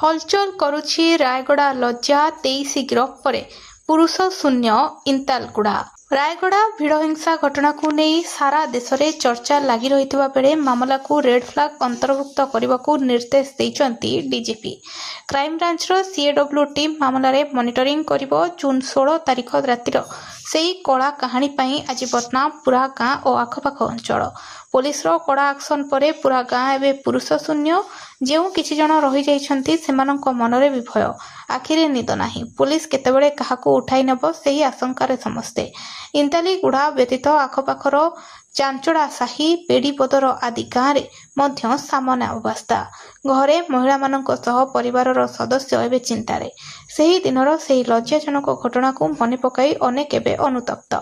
हलचल करुछि रायगड़ा लज्जा 23 गिरफ परे पुरुष शून्य इंतालगुड़ा। रायगड़ा भिड़ हिंसा घटना को नहीं सारा देश में चर्चा लगी रही बेले मामला को रेड फ्लैग अंतर्भुक्त करने को निर्देश देइछंती डीजीपी। क्राइमब्रांचर सीएडब्ल्यू टीम मामला रे मॉनिटरिंग करिवो। जून 16 तारिख रातिर सेही कला कहानी पाई आज बदनाम पूरा गाँ और आखपाख अंचल पुलिस रो कड़ा एक्शन परे पूरा गाँ एवं पुरुष शून्य। जो किछि जन रही जाइछंती सेमानंक मनरे भी भय आखिरे निद नाही। पुलिस केतेबेले काहाको उठाई नेबो सेही आशंकार समस्ते। इंतालीगुड़ा व्यतीत आखपाखर चांचड़ा साही पेड़ीपदर आदि गाँव में सामान्य अवस्था। घरे महिला मानक सह परिवार सदस्य एवं चिंतार सही दिनर सही लज्जाजनक घटना को मन पकाई अनेक एवं अनुतप्त।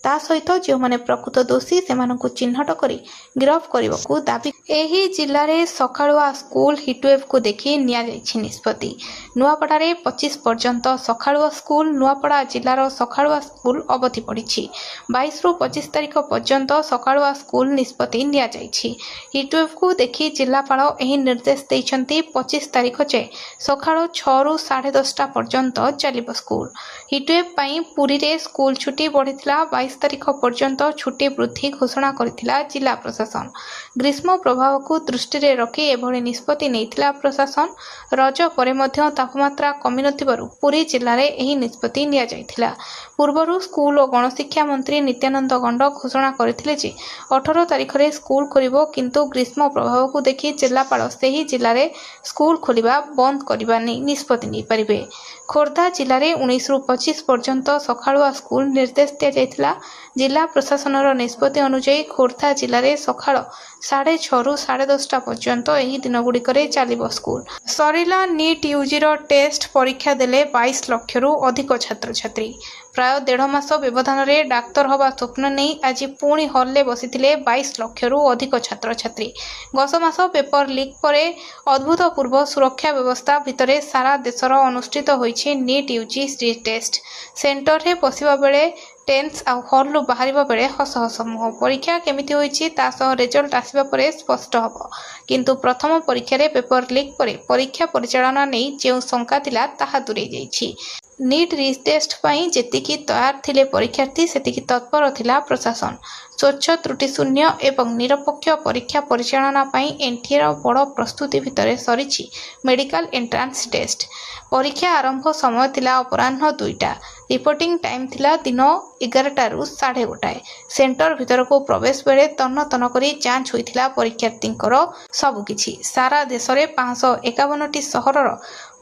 ता सहित जो माने प्रकृत दोषी सेमानंकु चिन्हट करी गिरफ करने को दाबी। एही जिल्ला रे सखाळुआ स्कूल हिटवेव को देखी निया जायछि निष्पत्ति। नुआपड़ारे 25 पर्यंत सखाळुआ स्कूल नुआपड़ा जिल्लार सखाळुआ स्कूल अवधि पड़िछि। 22 रु 25 तारिख पर्यंत सखाळुआ स्कूल निष्पत्ति निया जायछि। हिटवेव को देखी जिल्लापाल एही निर्देश देइछंती 25 तारिख जे सखाळ 6 रु 10:30 पर्यंत चलिबो स्कूल। हिटवेव पई पुरी रे स्कूल छुट्टी बढ़िथिला। 22 तारिख पर्यंत छुट्टी वृद्धि घोषणा करथिला जिला प्रशासन। ग्रीष्म प्रभाव को दृष्टि रे रखी एभଳି निष्पत्ति नेइथिला प्रशासन। रज परे मध्य तापमात्रा कमी नथिबारु पुरी जिल्ला रे एही निष्पत्ति निया जायथिला। पूर्वरु स्कूल और गणशिक्षा मंत्री नित्यानंद गंड घोषणा करथिले जे 18 तारिख रे स्कूल खोलिबो, किंतु ग्रीष्म प्रभाव को देखि जिल्लापाल सेही जिल्ला रे स्कूल खोलिबा बंद करबा नै निष्पत्ति नै परिबे। खोर्धा जिल्ला रे 19 रु 25 पर्यंत सखाळुआ स्कूल निर्देश दिया जायथिला। जिला प्रशासनर निष्पत्ति अनुसार खोर्धा जिल्ला रे सखाळ 6:30 रु 10:30 पर्यंत एही दिनगुड़िकरे चलिबो स्कूल। सरिला नीट यूजी टेस्ट परीक्षा देले 22 लाख रु अधिक छात्र छात्री। प्राय 1.5 मास व्यवधान रे डाक्तर हवा स्वप्न नहीं आज पुणी हल्ले बसिथिले 22 लाख रु अधिक छात्र छात्री। गत मास पेपर लीक परे अभूतपूर्व सुरक्षा व्यवस्था भितरे सारा देशर अनुष्ठित होइछि नीट यूजी टेस्ट। सेंटर रे पसिबा बेले टेन्स आ हॉल बाहर बेले हस हस मुह। परीक्षा केमिति होइछि ता सह रिजल्ट आसिबा परे स्पष्ट हबो, किंतु प्रथम परीक्षा रे पेपर लीक परे परीक्षा परिचालना नहीं जो शंका थिला ताहा दूरे जाइछि। नीट टेस्ट पई जेतिकी तैयार थिले परीक्षार्थी सेतिकी तत्पर थिला प्रशासन। स्वच्छ त्रुटि शून्य एवं निरपेक्ष परीक्षा परिचालना पई एनटीए बड़ प्रस्तुति भितर सरिछि मेडिकल एंट्रांस टेस्ट। परीक्षा आरंभ समय थिला अपराह्न 2टा। रिपोर्टिंग टाइम थिला दिन 11टा रु 1:30। सेंटर भितर को प्रवेश बेले तन्न तन्न करी जांच होइथिला परीक्षार्थींकर सबकिछि। सारा देश रे 551टी सहरर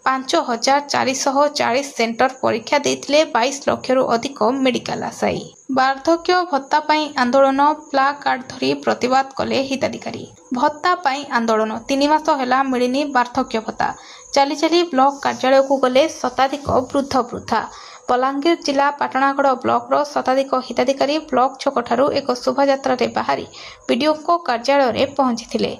5440 सेंटर परीक्षा देथिले 22 लाख रु अधिक मेडिकल आशायी। वार्धक्य भत्ता पाई आंदोलन प्ला कार्ड धरी प्रतिवाद कले हिताधिकारी। भत्ता पाई आंदोलन 3 मास होला मिलिनी वार्धक्य भत्ता। चली चली ब्लॉक कार्यालय को गले शताधिक वृद्ध वृद्धा। बलांगीर जिला पाटणागड़ ब्लॉक रो शताधिक हिताधिकारी ब्लॉक छक ठारू एक शोभायात्रा रे बाहरी वीडियो को कार्यालय रे पहुंची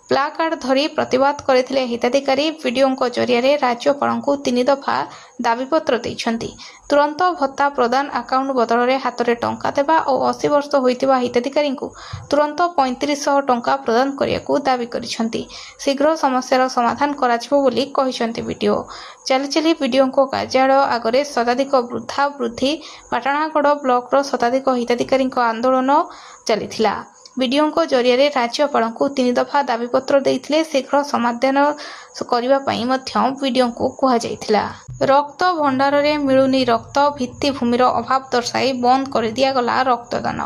प्ला कार्ड धरी प्रतिवाद करथिले हिताधिकारी। वीडियो जरिया रे राज्यपाल को 3 दफा दाबीपत्र देइछंती। तुरंत भत्ता प्रदान अकाउंट बदल रे हाथ रे टंका देबा और 80 वर्ष होइतिबा हिताधिकारी को तुरंत 3500 टंका प्रदान करिया को दाबी करिसंती। शीघ्र समस्यार समाधान कराजिबो बोली कहिसंती वीडियो। चली चली वीडियो को कार्यालय आगरे शताधिक वृद्धा वृद्धि पाटणागड़ ब्लॉक रो शताधिक हिताधिकारी आंदोलन चलीथिला। वीडियो जरिया रे राज्यपाल को 3 दफा दाबीपत्र देइथिले। शीघ्र समाधान करबा पई मध्य वीडियो को कहा जाइथिला। रक्त भंडार रे मिलुनी रक्त भित्तिभूमिर अभाव दर्शाई बंद कर दिया गला रक्तदान।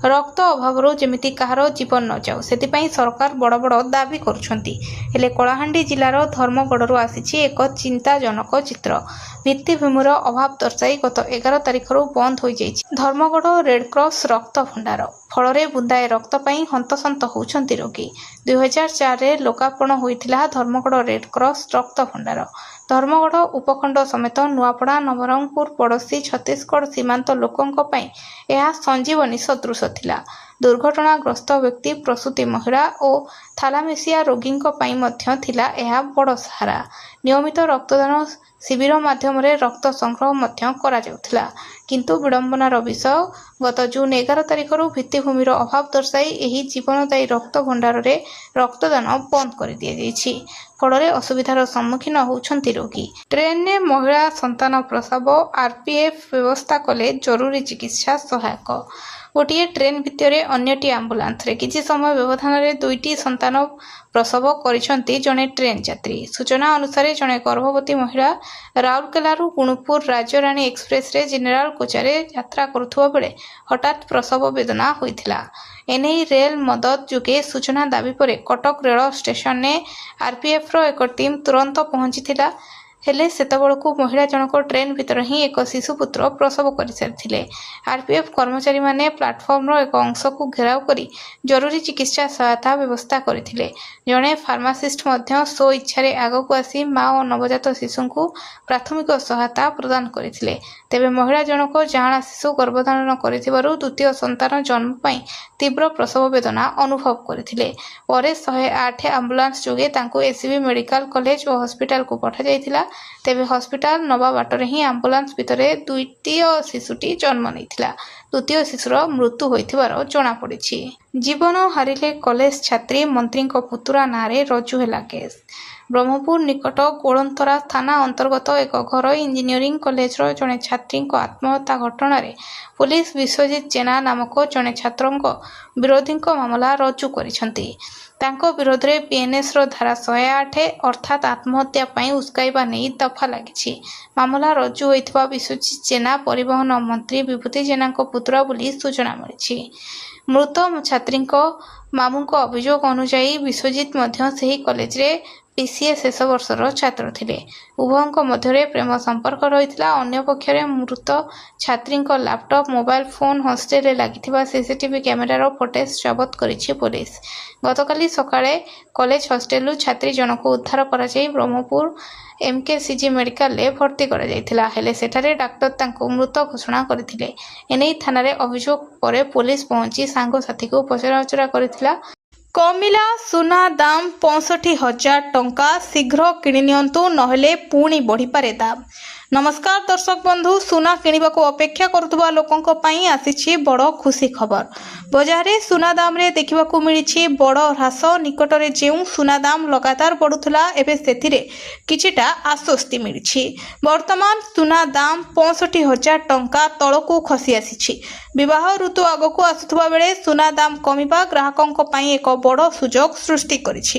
रक्त अभाव जमिति कहार जीवन न जाऊ सेतिपई सरकार बड़ बड़ दाबी करुछंती। हेले कलाहांडी जिलार धर्मगढ़ आसी एक चिंताजनक चित्र। भित्तिभूमिर अभाव दर्शाई गत 11 तारिख बंद हो जाइछि धर्मगढ़ रेडक्रॉस रक्त भंडार। फल बुंदाए रक्त पाई हंतसंत होउछंती रोगी। 2004 रे लोकार्पण होइथिला धर्मगढ़ रेडक्रॉस रक्त भंडार। धर्मगढ़ उपखंड समेत नुआपड़ा नवरंगपुर पड़ोशी छत्तीसगढ़ सीमांत लोकों पई यह संजीवनी सदृश थिला। दुर्घटनाग्रस्त व्यक्ति प्रसूति महिला और ଥାଲାମେସିଆ ରୋଗୀଙ୍କ ପାଇଁ ମଧ୍ୟ ଥିଲା ଏହା ବଡ଼ ସାହାରା। ନିୟମିତ ରକ୍ତଦାନ ଶିବିର ମାଧ୍ୟମରେ ରକ୍ତ ସଂଗ୍ରହ ମଧ୍ୟ କରାଯାଉଥିଲା। କିନ୍ତୁ ବିଡ଼ମ୍ବନାର ବିଷୟ, ଗତ ଜୁନ୍ 11 ତାରିଖରୁ ଭିତ୍ତିଭୂମିର ଅଭାବ ଦର୍ଶାଇ ଏହି ଜୀବନଦାୟୀ ରକ୍ତ ଭଣ୍ଡାରରେ ରକ୍ତଦାନ ବନ୍ଦ କରିଦିଆଯାଇଛି। ଫଳରେ ଅସୁବିଧାର ସମ୍ମୁଖୀନ ହେଉଛନ୍ତି ରୋଗୀ। ଟ୍ରେନରେ ମହିଳା ସନ୍ତାନ ପ୍ରସବ, ଆର୍ପିଏଫ୍ ବ୍ୟବସ୍ଥା କଲେ ଜରୁରୀ ଚିକିତ୍ସା ସହାୟକ। ଗୋଟିଏ ଟ୍ରେନ୍ ଭିତରେ ଅନ୍ୟଟି ଆମ୍ବୁଲାନ୍ସରେ କିଛି ସମୟ ବ୍ୟବଧାନରେ 2ଟି ସନ୍ତାନ ପ୍ରସବ କରିଛନ୍ତି ଜଣେ ଟ୍ରେନ୍ ଯାତ୍ରୀ। ସୂଚନା ଅନୁସାରେ ଜଣେ ଗର୍ଭବତୀ ମହିଳା ରାଉରକେଲାରୁ ଗୁଣୁପୁର ରାଜ୍ୟରାଣୀ ଏକ୍ସପ୍ରେସରେ ଜେନେରାଲ କୋଚାରେ ଯାତ୍ରା କରୁଥିବା ବେଳେ ହଠାତ୍ ପ୍ରସବ ବେଦନା ହୋଇଥିଲା। ଏନେଇ ରେଲ ମଦତ ଯୋଗେ ସୂଚନା ଦାବି ପରେ କଟକ ରେଳ ଷ୍ଟେସନରେ ଆର୍ପିଏଫ୍ର ଏକ ଟିମ୍ ତୁରନ୍ତ ପହଞ୍ଚିଥିଲା। ହେଲେ ସେତେବେଳକୁ ମହିଳା ଜଣକ ଟ୍ରେନ୍ ଭିତରେ ହିଁ ଏକ ଶିଶୁପୁତ୍ର ପ୍ରସବ କରିସାରିଥିଲେ। ଆର୍ପିଏଫ୍ କର୍ମଚାରୀମାନେ ପ୍ଲାଟଫର୍ମର ଏକ ଅଂଶକୁ ଘେରାଉ କରି ଜରୁରୀ ଚିକିତ୍ସା ସହାୟତା ବ୍ୟବସ୍ଥା କରିଥିଲେ। ଜଣେ ଫାର୍ମାସିଷ୍ଟ ମଧ୍ୟ ସ୍ୱଇଚ୍ଛାରେ ଆଗକୁ ଆସି ମା ଓ ନବଜାତ ଶିଶୁଙ୍କୁ ପ୍ରାଥମିକ ସହାୟତା ପ୍ରଦାନ କରିଥିଲେ। ତେବେ ମହିଳା ଜଣକ ଯାଆଁଳା ଶିଶୁ ଗର୍ଭଧାରଣ କରିଥିବାରୁ ଦ୍ୱିତୀୟ ସନ୍ତାନ ଜନ୍ମ ପାଇଁ ତୀବ୍ର ପ୍ରସବ ବେଦନା ଅନୁଭବ କରିଥିଲେ। ପରେ 108 ଆମ୍ବୁଲାନ୍ସ ଯୋଗେ ତାଙ୍କୁ ଏସ୍ସିବି ମେଡିକାଲ କଲେଜ ଓ ହସ୍ପିଟାଲକୁ ପଠାଯାଇଥିଲା। ତେବେ ହସ୍ପିଟାଲ ନବା ବାଟରେ ହିଁ ଆମ୍ବୁଲାନ୍ସ ଭିତରେ ଦ୍ୱିତୀୟ ଶିଶୁଟି ଜନ୍ମ ନେଇଥିଲା। ତୃତୀୟ ଶିଶୁର ମୃତ୍ୟୁ ହୋଇଥିବାର ଜଣାପଡ଼ିଛି। ଜୀବନ ହାରିଲେ କଲେଜ ଛାତ୍ରୀ, ମନ୍ତ୍ରୀଙ୍କ ପୁତୁରା ନାଁରେ ରୁଜୁ ହେଲା କେସ୍। ବ୍ରହ୍ମପୁର ନିକଟ ଗୋଳନ୍ତରା ଥାନା ଅନ୍ତର୍ଗତ ଏକ ଘରୋଇ ଇଞ୍ଜିନିୟରିଂ କଲେଜର ଜଣେ ଛାତ୍ରୀଙ୍କ ଆତ୍ମହତ୍ୟା ଘଟଣାରେ ପୁଲିସ ବିଶ୍ୱଜିତ ଜେନା ନାମକ ଜଣେ ଛାତ୍ରଙ୍କ ବିରୋଧୀଙ୍କ ମାମଲା ରୁଜୁ କରିଛନ୍ତି। ତାଙ୍କ ବିରୋଧରେ ବିଏନ୍ଏସ୍ର ଧାରା 108 ଅର୍ଥାତ୍ ଆତ୍ମହତ୍ୟା ପାଇଁ ଉସ୍କାଇବା ନେଇ ଦଫା ଲାଗିଛି। ମାମଲା ରୁଜୁ ହୋଇଥିବା ବିଶ୍ୱଜିତ ଜେନା ପରିବହନ ମନ୍ତ୍ରୀ ବିଭୂତି ଜେନାଙ୍କ ପୁତୁରା ବୋଲି ସୂଚନା ମିଳିଛି। ମୃତ ଛାତ୍ରୀଙ୍କ ମାମୁଙ୍କ ଅଭିଯୋଗ ଅନୁଯାୟୀ ବିଶ୍ୱଜିତ ମଧ୍ୟ ସେହି କଲେଜରେ PCA ଶେଷ ବର୍ଷର ଛାତ୍ର ଥିଲେ। ଉଭୟଙ୍କ ମଧ୍ୟରେ ପ୍ରେମ ସମ୍ପର୍କ ରହିଥିଲା। ଅନ୍ୟପକ୍ଷରେ ମୃତ ଛାତ୍ରୀଙ୍କ ଲାପଟପ୍, ମୋବାଇଲ ଫୋନ୍, ହଷ୍ଟେଲରେ ଲାଗିଥିବା ସିସିଟିଭି କ୍ୟାମେରାର ଫୁଟେଜ୍ ଜବତ କରିଛି ପୋଲିସ। ଗତକାଲି ସକାଳେ କଲେଜ ହଷ୍ଟେଲରୁ ଛାତ୍ରୀ ଜଣକୁ ଉଦ୍ଧାର କରାଯାଇ ବ୍ରହ୍ମପୁର MKCG ମେଡିକାଲରେ ଭର୍ତ୍ତି କରାଯାଇଥିଲା। ହେଲେ ସେଠାରେ ଡାକ୍ତର ତାଙ୍କୁ ମୃତ ଘୋଷଣା କରିଥିଲେ। ଏନେଇ ଥାନାରେ ଅଭିଯୋଗ ପରେ ପୋଲିସ ପହଞ୍ଚି ସାଙ୍ଗସାଥୀକୁ ପଚରାଉଚରା କରିଥିଲା। କମିଲା ସୁନା ଦାମ 65,000 ଟଙ୍କା, ଶୀଘ୍ର କିଣି ନିଅନ୍ତୁ ନହେଲେ ପୁଣି ବଢ଼ିପାରେ ଦାମ। ନମସ୍କାର ଦର୍ଶକ ବନ୍ଧୁ, ସୁନା କିଣିବାକୁ ଅପେକ୍ଷା କରୁଥିବା ଲୋକଙ୍କ ପାଇଁ ଆସିଛି ବଡ଼ ଖୁସି ଖବର। ବଜାରରେ ସୁନା ଦାମରେ ଦେଖିବାକୁ ମିଳିଛି ବଡ଼ ହ୍ରାସ। ନିକଟରେ ଯେଉଁ ସୁନା ଦାମ ଲଗାତାର ବଢ଼ୁଥିଲା, ଏବେ ସେଥିରେ କିଛିଟା ଆଶ୍ୱସ୍ତି ମିଳିଛି। ବର୍ତ୍ତମାନ ସୁନା ଦାମ 65,000 ଟଙ୍କା ତଳକୁ ଖସି ଆସିଛି। ବିବାହ ଋତୁ ଆଗକୁ ଆସୁଥିବା ବେଳେ ସୁନା ଦାମ କମିବା ଗ୍ରାହକଙ୍କ ପାଇଁ ଏକ ବଡ଼ ସୁଯୋଗ ସୃଷ୍ଟି କରିଛି।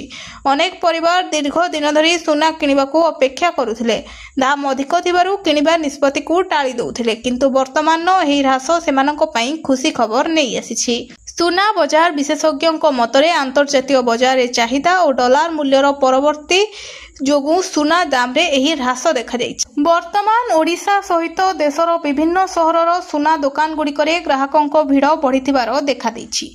ଅନେକ ପରିବାର ଦୀର୍ଘ ଦିନ ଧରି ସୁନା କିଣିବାକୁ ଅପେକ୍ଷା କରୁଥିଲେ। ଦାମ ଅଧିକ ଥିବାରୁ କିଣିବା ନିଷ୍ପତ୍ତିକୁ ଟାଳି ଦେଉଥିଲେ। କିନ୍ତୁ ବର୍ତ୍ତମାନର ଏହି ହ୍ରାସ ସେମାନଙ୍କ ପାଇଁ ଖୁସି ଖବର ନେଇ ଆସିଛି। ସୁନା ବଜାର ବିଶେଷଜ୍ଞଙ୍କ ମତରେ ଆନ୍ତର୍ଜାତୀୟ ବଜାରରେ ଚାହିଦା ଓ ଡଲାର ମୂଲ୍ୟର ପରିବର୍ତ୍ତନ ଯୋଗୁଁ ସୁନା ଦାମରେ ଏହି ହ୍ରାସ ଦେଖାଯାଇଛି। ବର୍ତ୍ତମାନ ଓଡ଼ିଶା ସହିତ ଦେଶର ବିଭିନ୍ନ ସହରର ସୁନା ଦୋକାନଗୁଡ଼ିକରେ ଗ୍ରାହକଙ୍କ ଭିଡ଼ ବଢ଼ିଥିବାର ଦେଖାଦେଇଛି।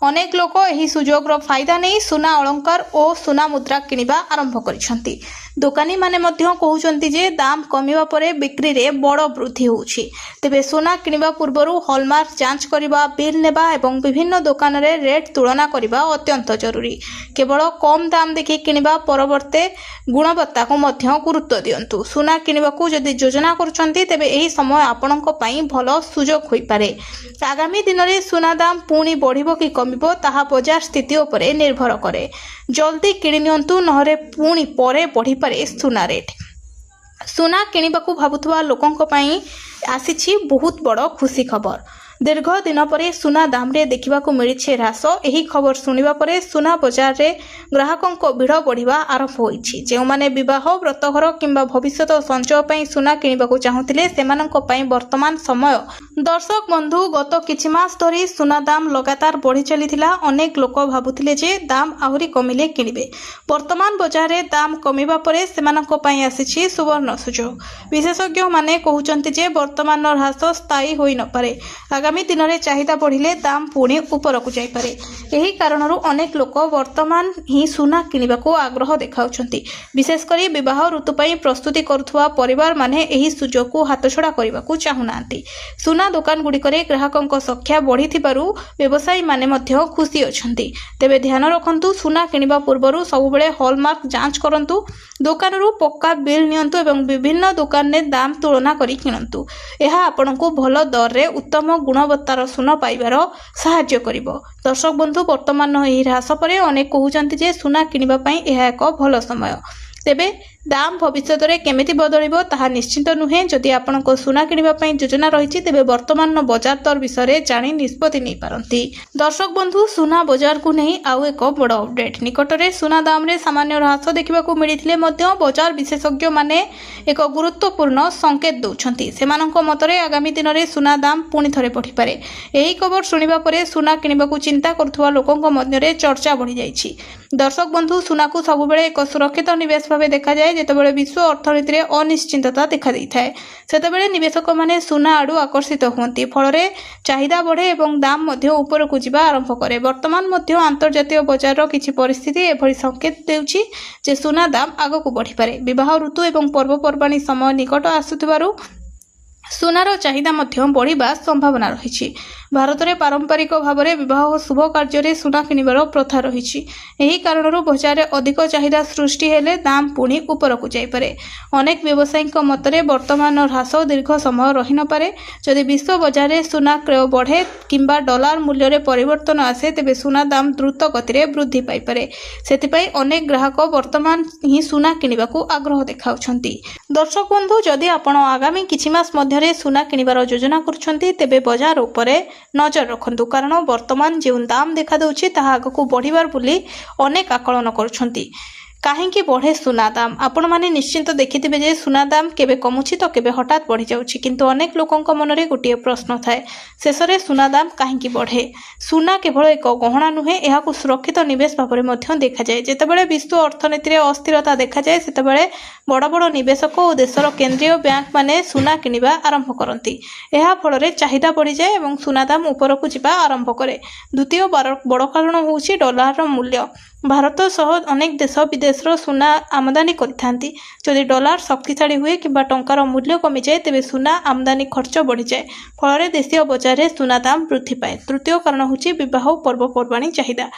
ଅନେକ ଲୋକ ଏହି ସୁଯୋଗର ଫାଇଦା ନେଇ ସୁନା ଅଳଙ୍କାର ଓ ସୁନା ମୁଦ୍ରା କିଣିବା ଆରମ୍ଭ କରିଛନ୍ତି। ଦୋକାନୀମାନେ ମଧ୍ୟ କହୁଛନ୍ତି ଯେ ଦାମ କମିବା ପରେ ବିକ୍ରିରେ ବଡ଼ ବୃଦ୍ଧି ହେଉଛି। ତେବେ ସୁନା କିଣିବା ପୂର୍ବରୁ ହଲମାର୍କ ଯାଞ୍ଚ କରିବା, ବିଲ୍ ନେବା ଏବଂ ବିଭିନ୍ନ ଦୋକାନରେ ରେଟ୍ ତୁଳନା କରିବା ଅତ୍ୟନ୍ତ ଜରୁରୀ। କେବଳ କମ୍ ଦାମ ଦେଖି କିଣିବା ପରିବର୍ତ୍ତେ ଗୁଣବତ୍ତାକୁ ମଧ୍ୟ ଗୁରୁତ୍ୱ ଦିଅନ୍ତୁ। ସୁନା କିଣିବାକୁ ଯଦି ଯୋଜନା କରୁଛନ୍ତି, ତେବେ ଏହି ସମୟ ଆପଣଙ୍କ ପାଇଁ ଭଲ ସୁଯୋଗ ହୋଇପାରେ। ଆଗାମୀ ଦିନରେ ସୁନା ଦାମ ପୁଣି ବଢ଼ିବ କି କମିବ, ତାହା ବଜାର ସ୍ଥିତି ଉପରେ ନିର୍ଭର କରେ। ଜଲ୍ଦି କିଣି ନିଅନ୍ତୁ ନହେଲେ ପୁଣି ପରେ ବଢ଼ିପାରେ ସୁନା ରେଟ୍। ସୁନା କିଣିବାକୁ ଭାବୁଥିବା ଲୋକଙ୍କ ପାଇଁ ଆସିଛି ବହୁତ ବଡ଼ ଖୁସି ଖବର। ଦୀର୍ଘ ଦିନ ପରେ ସୁନା ଦାମରେ ଦେଖିବାକୁ ମିଳିଛି ହ୍ରାସ। ଏହି ଖବର ଶୁଣିବା ପରେ ସୁନା ବଜାରରେ ଗ୍ରାହକଙ୍କ ଭିଡ଼ ବଢ଼ିବା ଆରମ୍ଭ ହୋଇଛି। ଯେଉଁମାନେ ବିବାହ, ବ୍ରତଘର କିମ୍ବା ଭବିଷ୍ୟତ ସଞ୍ଚୟ ପାଇଁ ସୁନା କିଣିବାକୁ ଚାହୁଁଥିଲେ, ସେମାନଙ୍କ ପାଇଁ ବର୍ତ୍ତମାନ ସମୟ। ଦର୍ଶକ ବନ୍ଧୁ, ଗତ କିଛି ମାସ ଧରି ସୁନା ଦାମ ଲଗାତାର ବଢ଼ି ଚାଲିଥିଲା। ଅନେକ ଲୋକ ଭାବୁଥିଲେ ଯେ ଦାମ ଆହୁରି କମିଲେ କିଣିବେ। ବର୍ତ୍ତମାନ ବଜାରରେ ଦାମ କମିବା ପରେ ସେମାନଙ୍କ ପାଇଁ ଆସିଛି ସୁବର୍ଣ୍ଣ ସୁଯୋଗ। ବିଶେଷଜ୍ଞମାନେ କହୁଛନ୍ତି ଯେ ବର୍ତ୍ତମାନର ହ୍ରାସ ସ୍ଥାୟୀ ହୋଇନପାରେ। ଆଗାମୀ आगामी दिन में चाहिदा बढ़िले दाम पुणी उपरकू जाइपारे। एही कारणरू अनेक लोक वर्तमान ही सुना किनिबा को आग्रह देखाउछंती। विशेषकर विवाह ऋतु पई प्रस्तुति करुथुवा परिवार माने एही सुजोग को हातछड़ा करबा को चाहुनांती। सुना दुकान गुड़िकरे ग्राहकंक संख्या बढ़िथिबारु व्यवसायी माने मध्य खुशी अछंती। तेबे ध्यान रखंतु, सुना किनिबा पूर्वरु सबुबेले हॉलमार्क जांच करंतु, दुकानरू पक्का बिल नियंतु एवं विभिन्न दुकान ने दाम तुलना करी किनंतु। यह आपनकु भल दर रे उत्तम गुणवत्तार सुना पाइबार साहाय्य करिवो। दर्शक बंधु, वर्तमान एही ह्रास परे अनेक कहउचंती जे सुना किनिबा पई यह एक भल समय। तेबे दाम भविष्य में केमिति बदलिबो ताहा निश्चित नुहे। जदि आपनको सुना किनिबा पई योजना रहिछि तेबे वर्तमान बजार दर विषय जानी निष्पत्ति नै पारंती। दर्शक बंधु, सुना बजार को नहीं आउ एक बड़ अपडेट। निकटरे सुना दाम रे सामान्य ह्रास देखा मिलथिले मध्य बजार विशेषज्ञ माने एक गुरुत्वपूर्ण संकेत दौरान सेमानक मतरे आगामी दिन में सुना दाम पुणी थरे बढ़ी पारे। एही खबर शुणिबा परे सुना किनिबा को चिंता करुथुवा लोकंक मध्यरे चर्चा बढ़ी जाइछि। दर्शक बंधु, सुना को सबुबेले एक सुरक्षित निवेश भाव देखा जाए। जेतेबेले विश्व अर्थनीति में अनिश्चितता देखा देइथाय सेतेबेले निवेशक माने सुना आडू आकर्षित हुअन्ति। फलरे चाहिदा बढ़े एवं दाम मध्य उपरकू जिबा आरंभ करे। वर्तमान मध्य अंतर्जातीय बजार किछि परिस्थिति एभଳି संकेत देउछि जे सुना दाम आगकू बढ़ी पारे। विवाह ऋतु एवं पर्वपर्वाणी समय निकट आसुथिबारु सुनार चाहिदा मध्य बढ़िबा संभावना रही। भारत में पारंपरिक भाव में विवाह और शुभ कार्य सुना किनिबार प्रथा रही। एही कारणरू बजार में अधिक चाहिदा सृष्टि हेले दाम पुणी उपरकू जाइपारे। अनेक व्यवसायी मतरे वर्तमान ह्रास दीर्घ समय रही न पारे। जदि विश्व बजार में सुना क्रय बढ़े किंबा डॉलर मूल्य में परिवर्तन आसे तेबे सुना दाम द्रुत गति में वृद्धि पाइपारे। सेथिपाई अनेक ग्राहक वर्तमान ही सुना किनिबा को आग्रह देखाउछंती। दर्शक बंधु, जदि आपण आगामी किछि मास मध्यरे सुना किनिबार योजना करुछंती तेबे बजार उपरे नजर रखंतु, कारण वर्तमान जो दाम देखा दउछि ताहा आगकू बढ़िबार बोली अनेक आकलन करुछंती। काहेकि बढ़े सुना दाम? आपण माने निश्चिंत देखिथिबे जे सुना दाम केबे कमुछि तो केबे हठात बढ़ी जाउछि, किंतु अनेक लोकंक मनरे गोटिए प्रश्न थाए, शेषरे सुना दाम काहेकि बढ़े? सुना केवल एक गहना नुहे, एहाकू सुरक्षित निवेश भाव में देखा जाए। जेतेबेले विश्व अर्थनीति में अस्थिरता देखा जाए सेतेबेले बड़ बड़ निवेशक और देशर केंद्रीय बैंक माने सुना किनिबा आरंभ करती। एहा फलरे चाहिदा बढ़ी जाए एवं सुना दाम उपरकू जिबा आरंभ करे। द्वितीय बड़ कारण होउछि डॉलर मूल्य। भारत सह अनेक देश विदेशर सुना आमदानी करिथांती। जदि डॉलर शक्तिशाली हुए किंबा टंकार मूल्य कमी जाए तेबे सुना आमदानी खर्च बढ़ी जाए, फल देशीय बजार में सुना दाम वृद्धि पाए। तृतीय कारण होउछि विवाह पर्वपर्वाणी चाहिदा।